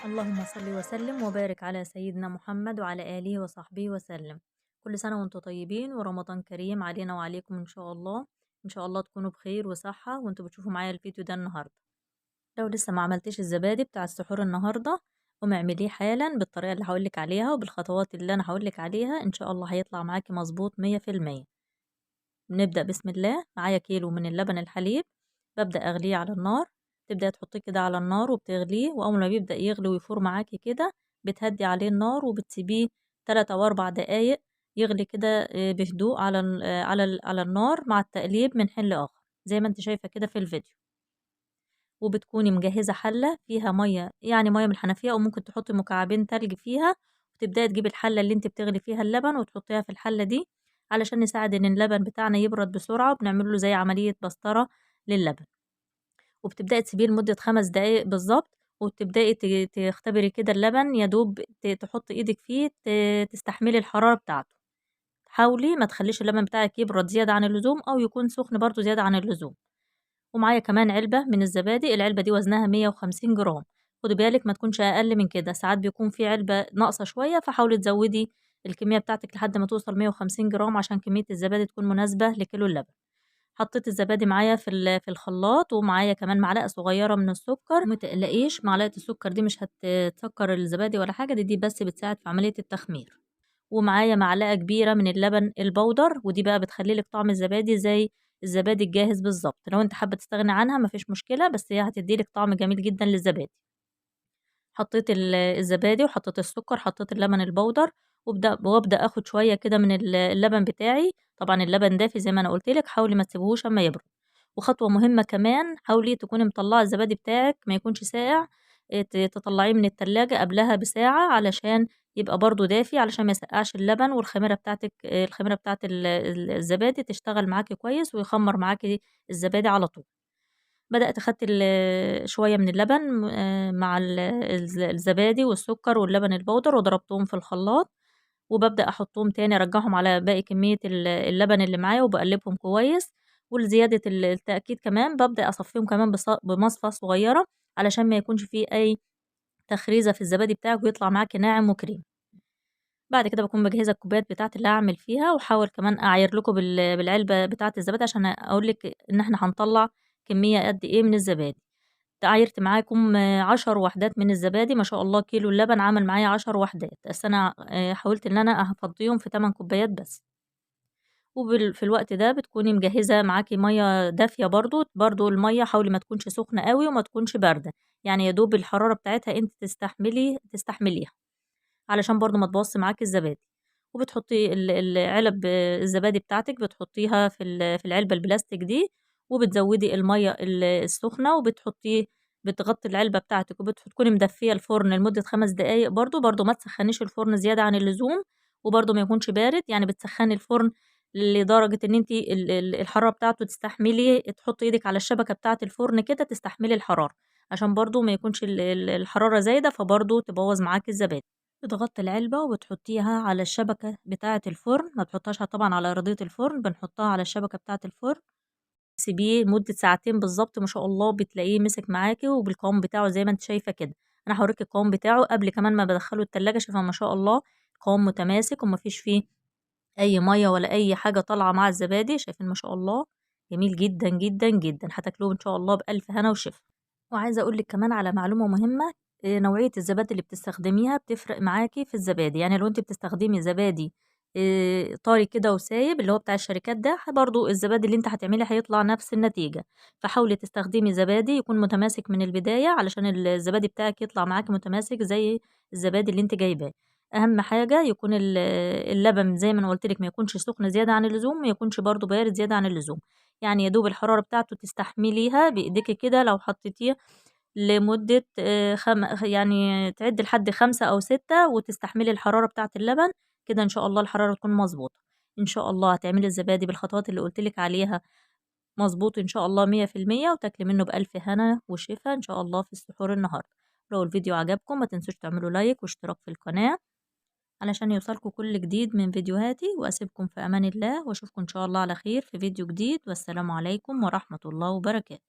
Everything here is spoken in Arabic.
اللهم صل وسلم وبارك على سيدنا محمد وعلى آله وصحبه وسلم. كل سنة وانتم طيبين ورمضان كريم علينا وعليكم إن شاء الله. إن شاء الله تكونوا بخير وصحة وانتوا بتشوفوا معايا الفيديو ده النهاردة. لو لسه ما عملتيش الزبادي بتاع السحور النهاردة قومي اعمليه حالا بالطريقة اللي هقولك عليها وبالخطوات اللي أنا هقولك عليها، إن شاء الله هيطلع معاكي مظبوط 100%. بنبدأ بسم الله. معايا كيلو من اللبن الحليب، ببدأ أغليه على النار. تبدأ تحطيه كده على النار وبتغليه، وأول ما بيبدأ يغلي ويفور معاكي كده بتهدي عليه النار وبتسيبيه 3 أو 4 دقايق يغلي كده بهدوء على النار مع التقليب من حين لآخر زي ما انت شايفة كده في الفيديو. وبتكوني مجهزة حلة فيها مية، يعني مية من الحنفية، أو ممكن تحطي مكعبين تلج فيها. وتبدأي تجيبي الحلة اللي انت بتغلي فيها اللبن وتحطيها في الحلة دي علشان نساعد ان اللبن بتاعنا يبرد بسرعة، وبنعمل له زي عملية بسطرة للبن. وبتبدأي تسيبيه لمدة 5 دقايق بالظبط، وتبدأي تختبري كده اللبن يا دوب تحطي ايدك فيه تستحملي الحرارة بتاعته. حاولي ما تخليش اللبن بتاعك يبرد زيادة عن اللزوم أو يكون سخن برضو زيادة عن اللزوم. ومعايا كمان علبة من الزبادي، العلبة دي وزنها 150 جرام. خدي بالك ما تكونش أقل من كده، ساعات بيكون في علبة ناقصة شوية، فحاولي تزودي الكمية بتاعتك لحد ما توصل 150 جرام عشان كمية الزبادي تكون مناسبة لكيلو اللبن. حطيت الزبادي معايا في الخلاط، ومعايا كمان معلقة صغيرة من السكر. متقلقيش، معلقة السكر دي مش هتسكر الزبادي ولا حاجة، دي بس بتساعد في عملية التخمير. ومعايا معلقة كبيرة من اللبن البودر، ودي بقى بتخلي لك طعم الزبادي زي الزبادي الجاهز بالظبط. لو انت حابة تستغني عنها مفيش مشكلة، بس هي هتدي لك طعم جميل جدا للزبادي. حطيت الزبادي وحطيت السكر، حطيت اللبن البودر، وابدا اخد شوية كده من اللبن بتاعي. طبعا اللبن دافي زي ما انا قلت لك، حاولي ما تسيبهوش اما يبرد. وخطوة مهمة كمان، حاولي تكوني مطلعة الزبادي بتاعك ما يكونش ساقع. تطلعيه من التلاجة قبلها بساعة علشان يبقى برضو دافي، علشان ما يسقعش اللبن، والخميرة بتاعتك الخميرة بتاعت الزبادي تشتغل معاكي كويس ويخمر معاكي الزبادي على طول. بدأت أخدت شوية من اللبن مع الزبادي والسكر واللبن البودر وضربتهم في الخلاط. وببدأ أحطهم تاني أرجعهم على باقي كمية اللبن اللي معايا وبقلبهم كويس. ولزيادة التأكيد كمان ببدأ أصفيهم كمان بمصفى صغيرة علشان ما يكونش فيه أي تخريزة في الزبادي بتاعك ويطلع معاكي ناعم وكريم. بعد كده باكون مجهزة الكوبايات بتاعتي اللي هاعمل فيها، وأحاول كمان أعاير لكم بالعلبة بتاعة الزبادي عشان أقول لِك إن إحنا هنطلّع كمية قد إيه من الزبادي. عايرت معاكم 10 وحدات من الزبادي، ما شاء الله كيلو اللبن عمل معايا 10 وحدات، بس أنا حاولت إن أنا أفضّيهم في 8 كوبايات بس. في الوقت ده بتكوني مجهزة معاكِ مَيّة دافية برضه المَيّة حاولي ما تكونش سخنة أوي وما تكونش باردة، يعني يا دوب الحرارة بتاعتها أنتِ تستحمليها. علشان برضه ما تبوظش معاكِ الزبادي. وبتحطي العلب الزبادي بتاعتِك بتحطيها في العلبة البلاستيك دي، وبتزودي المَيّة السخنة بتغطي العلبة بتاعتِك تكوني مدفية الفرن لمدة 5 دقايق برضه ما تسخنيش الفرن زيادة عن اللزوم، وبرضه ما يكونش بارد، يعني بتسخني الفرن لدرجة إن أنتِ الحرارة بتاعته تستحملي تحطي إيدِك على الشبكة بتاعة الفرن كده تستحملي الحرارة، عشان برضه ما يكونش الحرارة زايدة فبرضه تبوظ معاكِ الزبادي. بتغطي العلبة وبتحطيها على الشبكة بتاعة الفرن، ما تحطهاش طبعًا على أرضية الفرن، بنحطها على الشبكة بتاعة الفرن. سيبيه لمدة ساعتين بالضبط، ما شاء الله بتلاقيه مسك معاكِ وبالقوام بتاعه زي ما أنتِ شايفة كده. أنا هاوريكِ القوام بتاعه قبل كمان ما بادخّله التلاجة، شايفة ما شاء الله القوام متماسك وما فيش فيه أي مَيّة ولا أي حاجة طالعة مع الزبادي، شايفين ما شاء الله جميل جدًا، جدًا، جدًا. هتاكلوه إن شاء الله بألف هنا وشفا. وعايزة أقول لِك كمان على معلومة مهمة، نوعية الزبادي اللي بتستخدميها بتفرق معاكِ في الزبادي. يعني لو أنتِ بتستخدمي زبادي طري كده وسايب اللي هو بتاع الشركات ده، برضه الزبادي اللي أنتِ هتعمليه هيطلع نفس النتيجة. فحاولي تستخدمي زبادي يكون متماسك من البداية علشان الزبادي بتاعِك يطلع معاكِ متماسك زي الزبادي اللي أنتِ جايباه. أهم حاجة يكون اللبن زي ما أنا قُلت لِك ما يكونش سخن زيادة عن اللزوم، ما يكونش برضه بارد زيادة عن اللزوم. يعني يا دوب الحرارة بتاعته تستحمليها بإيديكِ كده لو حطيتيه لمدة يعني تعدّي لحد 5 أو 6 وتستحملي الحرارة بتاعة اللبن، كده إن شاء الله الحرارة تكون مضبوطة. إن شاء الله هتعملي الزبادي بالخطوات اللي قُلت لِك عليها مضبوط إن شاء الله 100%، وتاكلي منه بألف هنا وشفا إن شاء الله في السحور النهارده. لو الفيديو عجبكم ما تنسوش تعملوا لايك واشتراك في القناة علشان يوصلكم كل جديد من فيديوهاتي، وأسيبكم في أمان الله وأشوفكم إن شاء الله على خير في فيديو جديد، والسلام عليكم ورحمة الله وبركاته.